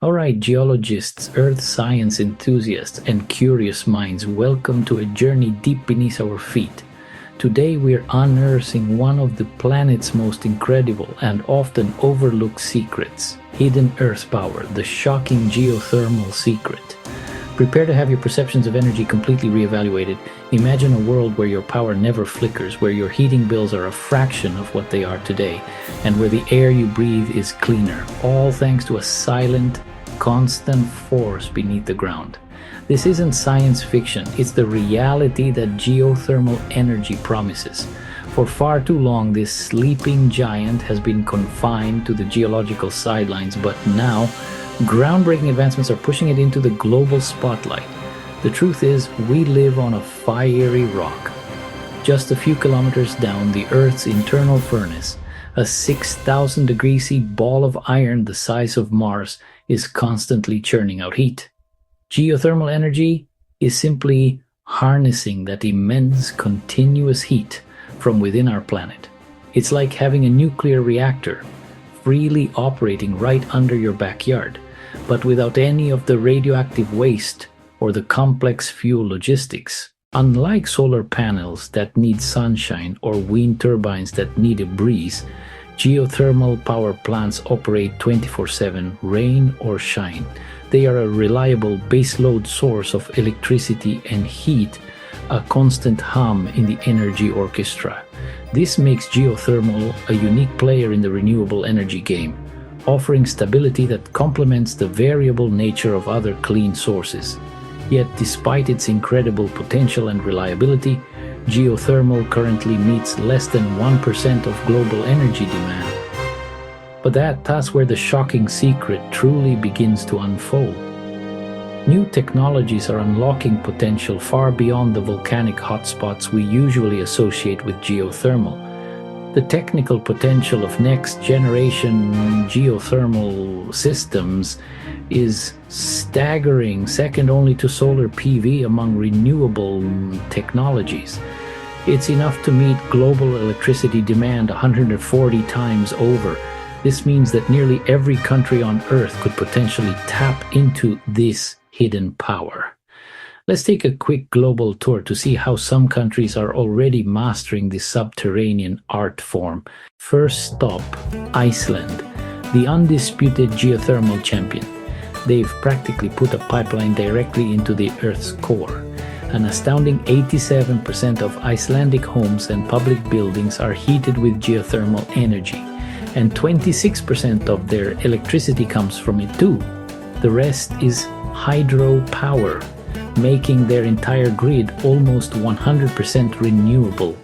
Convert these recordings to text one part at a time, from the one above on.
All right, geologists, earth science enthusiasts, and curious minds, welcome to a journey deep beneath our feet. Today we're unearthing one of the planet's most incredible and often overlooked secrets, hidden earth power, the shocking geothermal secret. Prepare to have your perceptions of energy completely reevaluated. Imagine a world where your power never flickers, where your heating bills are a fraction of what they are today, and where the air you breathe is cleaner, all thanks to a silent, constant force beneath the ground. This isn't science fiction, it's the reality that geothermal energy promises. For far too long, this sleeping giant has been confined to the geological sidelines, but now, groundbreaking advancements are pushing it into the global spotlight. The truth is, we live on a fiery rock. Just a few kilometers down, the Earth's internal furnace, a 6,000 degree C ball of iron the size of Mars, is constantly churning out heat. Geothermal energy is simply harnessing that immense continuous heat from within our planet. It's like having a nuclear reactor freely operating right under your backyard, but without any of the radioactive waste or the complex fuel logistics. Unlike solar panels that need sunshine or wind turbines that need a breeze, geothermal power plants operate 24/7, rain or shine. They are a reliable baseload source of electricity and heat, a constant hum in the energy orchestra. This makes geothermal a unique player in the renewable energy game, offering stability that complements the variable nature of other clean sources. Yet, despite its incredible potential and reliability, geothermal currently meets less than 1% of global energy demand. But that's where the shocking secret truly begins to unfold. New technologies are unlocking potential far beyond the volcanic hotspots we usually associate with geothermal. The technical potential of next-generation geothermal systems is staggering, second only to solar PV among renewable technologies. It's enough to meet global electricity demand 140 times over. This means that nearly every country on Earth could potentially tap into this hidden power. Let's take a quick global tour to see how some countries are already mastering this subterranean art form. First stop, Iceland, the undisputed geothermal champion. They've practically put a pipeline directly into the Earth's core. An astounding 87% of Icelandic homes and public buildings are heated with geothermal energy, and 26% of their electricity comes from it too. The rest is hydropower, making their entire grid almost 100% renewable.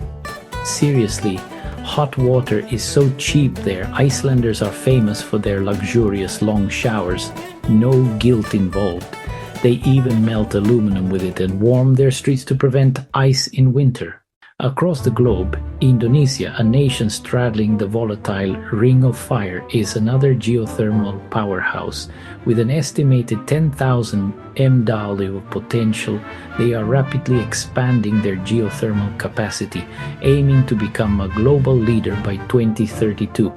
Seriously, hot water is so cheap there. Icelanders are famous for their luxurious long showers, no guilt involved. They even melt aluminum with it and warm their streets to prevent ice in winter. Across the globe, Indonesia, a nation straddling the volatile Ring of Fire, is another geothermal powerhouse. With an estimated 10,000 MW of potential, they are rapidly expanding their geothermal capacity, aiming to become a global leader by 2032.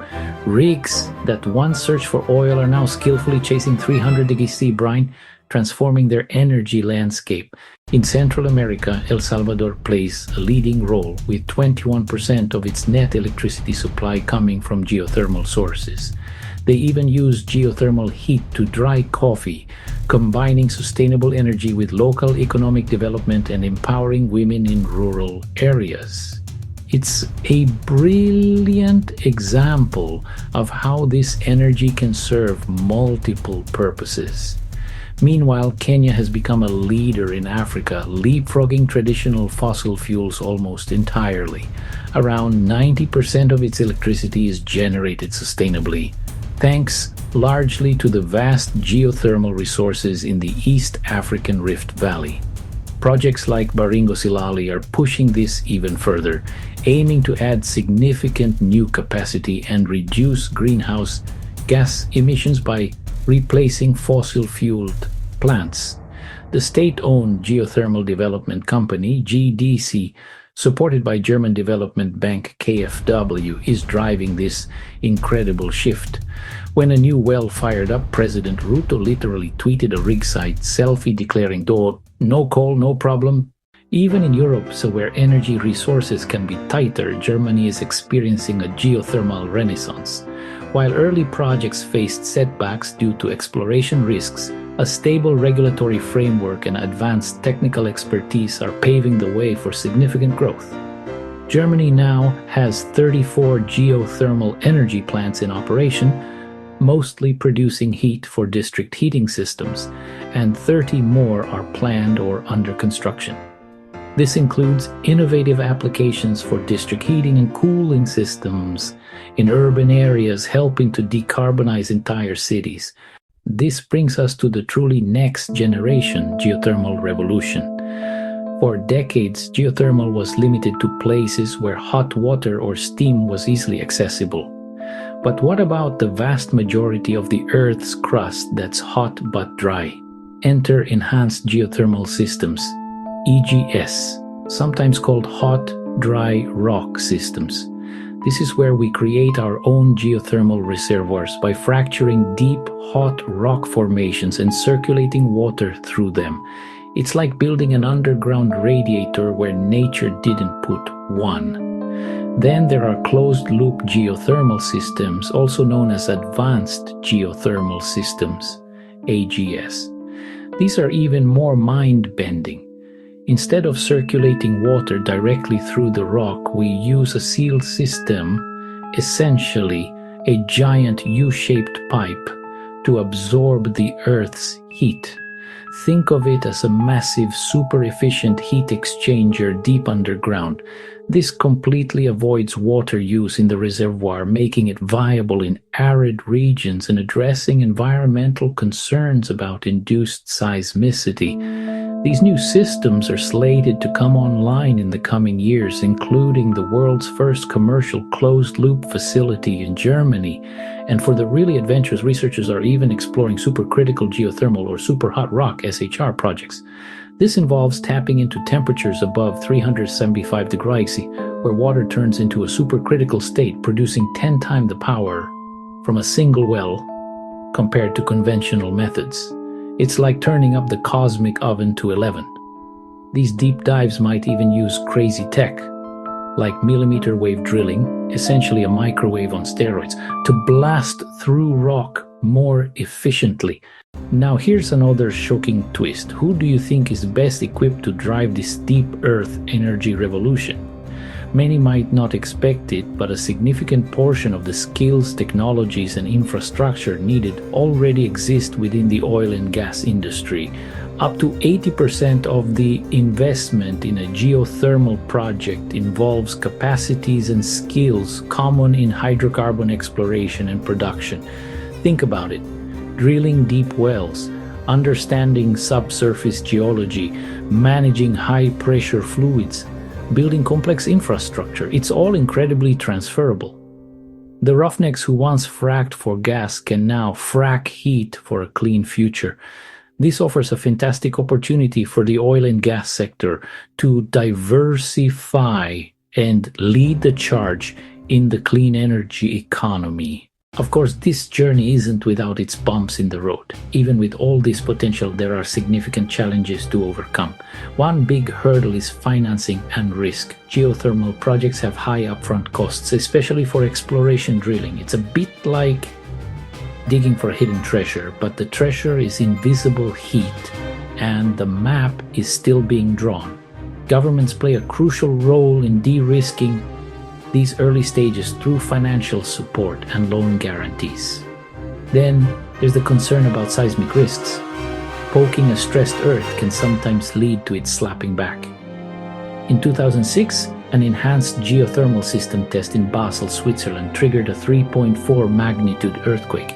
Rigs that once searched for oil are now skillfully chasing 300 degrees C brine, transforming their energy landscape. In Central America, El Salvador plays a leading role, with 21% of its net electricity supply coming from geothermal sources. They even use geothermal heat to dry coffee, combining sustainable energy with local economic development and empowering women in rural areas. It's a brilliant example of how this energy can serve multiple purposes. Meanwhile, Kenya has become a leader in Africa, leapfrogging traditional fossil fuels almost entirely. Around 90% of its electricity is generated sustainably, thanks largely to the vast geothermal resources in the East African Rift Valley. Projects like Baringo-Silali are pushing this even further, aiming to add significant new capacity and reduce greenhouse gas emissions by replacing fossil-fueled plants. The state-owned geothermal development company, GDC, supported by German development bank KfW, is driving this incredible shift. When a new well fired up, President Ruto literally tweeted a rig-side selfie declaring, "No coal, no problem." Even in Europe, so where energy resources can be tighter, Germany is experiencing a geothermal renaissance. While early projects faced setbacks due to exploration risks, a stable regulatory framework and advanced technical expertise are paving the way for significant growth. Germany now has 34 geothermal energy plants in operation, mostly producing heat for district heating systems, and 30 more are planned or under construction. This includes innovative applications for district heating and cooling systems in urban areas, helping to decarbonize entire cities. This brings us to the truly next generation geothermal revolution. For decades, geothermal was limited to places where hot water or steam was easily accessible. But what about the vast majority of the Earth's crust that's hot but dry? Enter Enhanced Geothermal Systems, EGS, sometimes called Hot, Dry Rock Systems. This is where we create our own geothermal reservoirs by fracturing deep, hot rock formations and circulating water through them. It's like building an underground radiator where nature didn't put one. Then there are closed-loop geothermal systems, also known as Advanced Geothermal Systems, AGS. These are even more mind-bending. Instead of circulating water directly through the rock, we use a sealed system, essentially a giant U-shaped pipe, to absorb the Earth's heat. Think of it as a massive, super-efficient heat exchanger deep underground. This completely avoids water use in the reservoir, making it viable in arid regions and addressing environmental concerns about induced seismicity. These new systems are slated to come online in the coming years, including the world's first commercial closed-loop facility in Germany. And for the really adventurous, researchers are even exploring supercritical geothermal or super hot rock (SHR) projects. This involves tapping into temperatures above 375 degrees C, where water turns into a supercritical state, producing 10 times the power from a single well compared to conventional methods. It's like turning up the cosmic oven to 11. These deep dives might even use crazy tech, like millimeter wave drilling, essentially a microwave on steroids, to blast through rock more efficiently. Now here's another shocking twist. Who do you think is best equipped to drive this deep earth energy revolution? Many might not expect it, but a significant portion of the skills, technologies, and infrastructure needed already exist within the oil and gas industry. Up to 80% of the investment in a geothermal project involves capacities and skills common in hydrocarbon exploration and production. Think about it. Drilling deep wells, understanding subsurface geology, managing high-pressure fluids, building complex infrastructure. It's all incredibly transferable. The roughnecks who once fracked for gas can now frack heat for a clean future. This offers a fantastic opportunity for the oil and gas sector to diversify and lead the charge in the clean energy economy. Of course, this journey isn't without its bumps in the road. Even with all this potential, there are significant challenges to overcome. One big hurdle is financing and risk. Geothermal projects have high upfront costs, especially for exploration drilling. It's a bit like digging for hidden treasure, but the treasure is invisible heat, and the map is still being drawn. Governments play a crucial role in de-risking these early stages through financial support and loan guarantees. Then there's the concern about seismic risks. Poking a stressed earth can sometimes lead to it slapping back. In 2006, an enhanced geothermal system test in Basel, Switzerland triggered a 3.4 magnitude earthquake,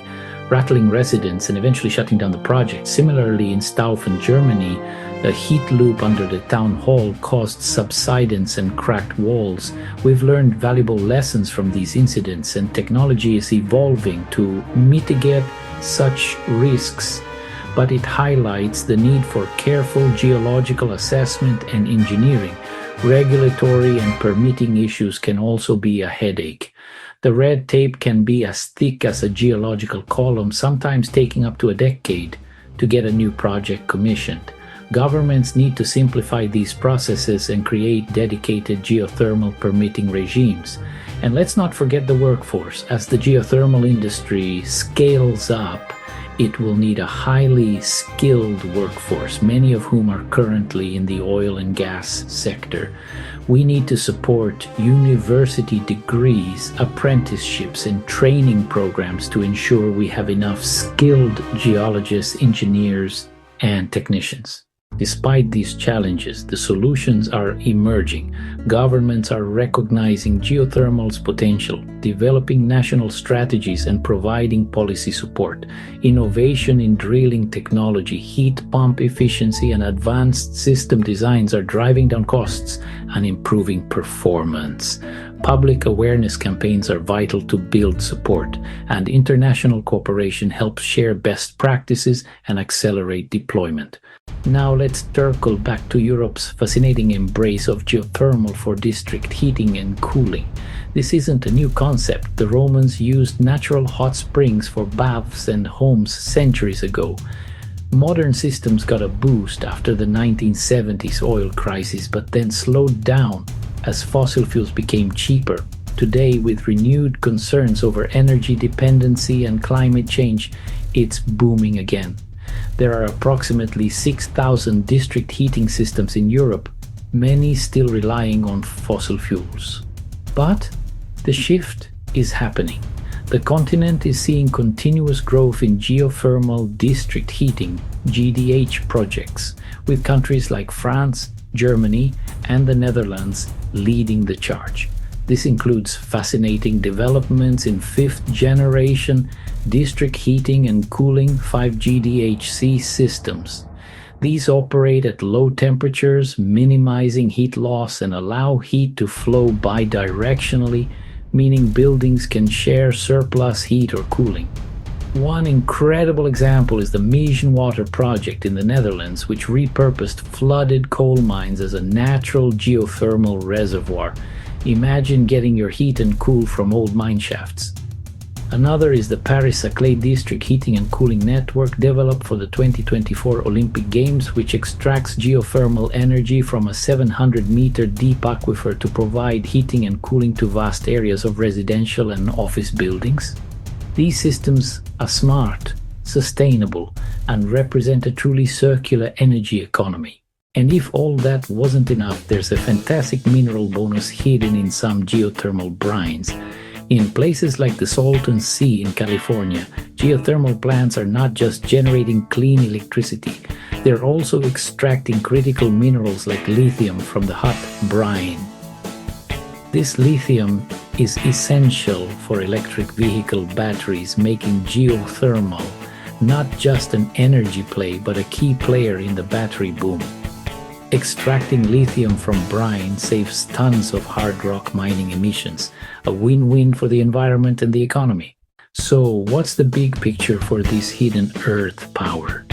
rattling residents and eventually shutting down the project. Similarly, in Staufen, Germany, a heat loop under the town hall caused subsidence and cracked walls. We've learned valuable lessons from these incidents, and technology is evolving to mitigate such risks, but it highlights the need for careful geological assessment and engineering. Regulatory and permitting issues can also be a headache. The red tape can be as thick as a geological column, sometimes taking up to a decade to get a new project commissioned. Governments need to simplify these processes and create dedicated geothermal permitting regimes. And let's not forget the workforce. As the geothermal industry scales up, it will need a highly skilled workforce, many of whom are currently in the oil and gas sector. We need to support university degrees, apprenticeships, and training programs to ensure we have enough skilled geologists, engineers, and technicians. Despite these challenges, the solutions are emerging. Governments are recognizing geothermal's potential, developing national strategies, and providing policy support. Innovation in drilling technology, heat pump efficiency, and advanced system designs are driving down costs and improving performance. Public awareness campaigns are vital to build support, and international cooperation helps share best practices and accelerate deployment. Now let's circle back to Europe's fascinating embrace of geothermal for district heating and cooling. This isn't a new concept. The Romans used natural hot springs for baths and homes centuries ago. Modern systems got a boost after the 1970s oil crisis, but then slowed down as fossil fuels became cheaper. Today, with renewed concerns over energy dependency and climate change, it's booming again. There are approximately 6,000 district heating systems in Europe, many still relying on fossil fuels. But the shift is happening. The continent is seeing continuous growth in geothermal district heating (GDH) projects, with countries like France, Germany, and the Netherlands leading the charge. This includes fascinating developments in fifth-generation district heating and cooling 5GDHC systems. These operate at low temperatures, minimizing heat loss, and allow heat to flow bidirectionally, meaning buildings can share surplus heat or cooling. One incredible example is the Mission Water project in the Netherlands, which repurposed flooded coal mines as a natural geothermal reservoir. Imagine getting your heat and cool from old mine shafts. Another is the Paris-Saclay District Heating and Cooling Network, developed for the 2024 Olympic Games, which extracts geothermal energy from a 700-meter deep aquifer to provide heating and cooling to vast areas of residential and office buildings. These systems are smart, sustainable, and represent a truly circular energy economy. And if all that wasn't enough, there's a fantastic mineral bonus hidden in some geothermal brines. In places like the Salton Sea in California, geothermal plants are not just generating clean electricity, they're also extracting critical minerals like lithium from the hot brine. This lithium is essential for electric vehicle batteries, making geothermal not just an energy play, but a key player in the battery boom. Extracting lithium from brine saves tons of hard rock mining emissions, a win-win for the environment and the economy. So, what's the big picture for this hidden earth power?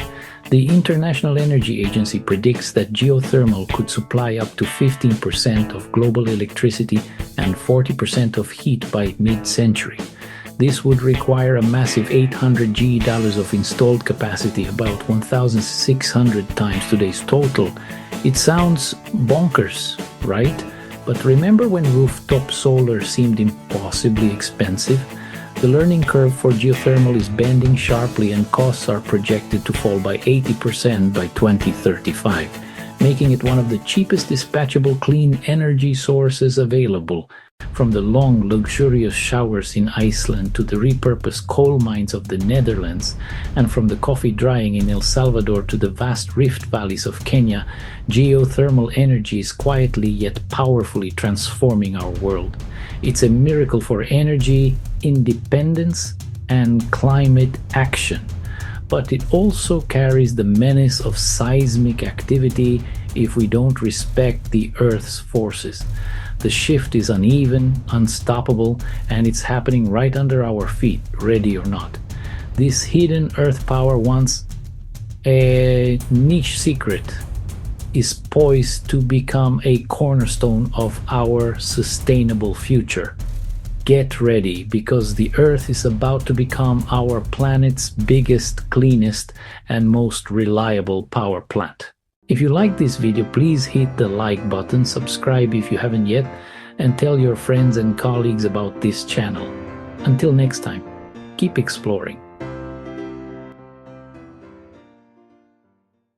The International Energy Agency predicts that geothermal could supply up to 15% of global electricity and 40% of heat by mid-century. This would require a massive 800 GE of installed capacity, about 1,600 times today's total. It sounds bonkers, right? But remember when rooftop solar seemed impossibly expensive? The learning curve for geothermal is bending sharply, and costs are projected to fall by 80% by 2035, making it one of the cheapest dispatchable clean energy sources available. From the long, luxurious showers in Iceland to the repurposed coal mines of the Netherlands, and from the coffee drying in El Salvador to the vast rift valleys of Kenya, geothermal energy is quietly yet powerfully transforming our world. It's a miracle for energy independence and climate action. But it also carries the menace of seismic activity if we don't respect the Earth's forces. The shift is uneven, unstoppable, and it's happening right under our feet, ready or not. This hidden Earth power, once a niche secret, is poised to become a cornerstone of our sustainable future. Get ready, because the Earth is about to become our planet's biggest, cleanest, and most reliable power plant. If you like this video, please hit the like button, subscribe if you haven't yet, and tell your friends and colleagues about this channel. Until next time, keep exploring.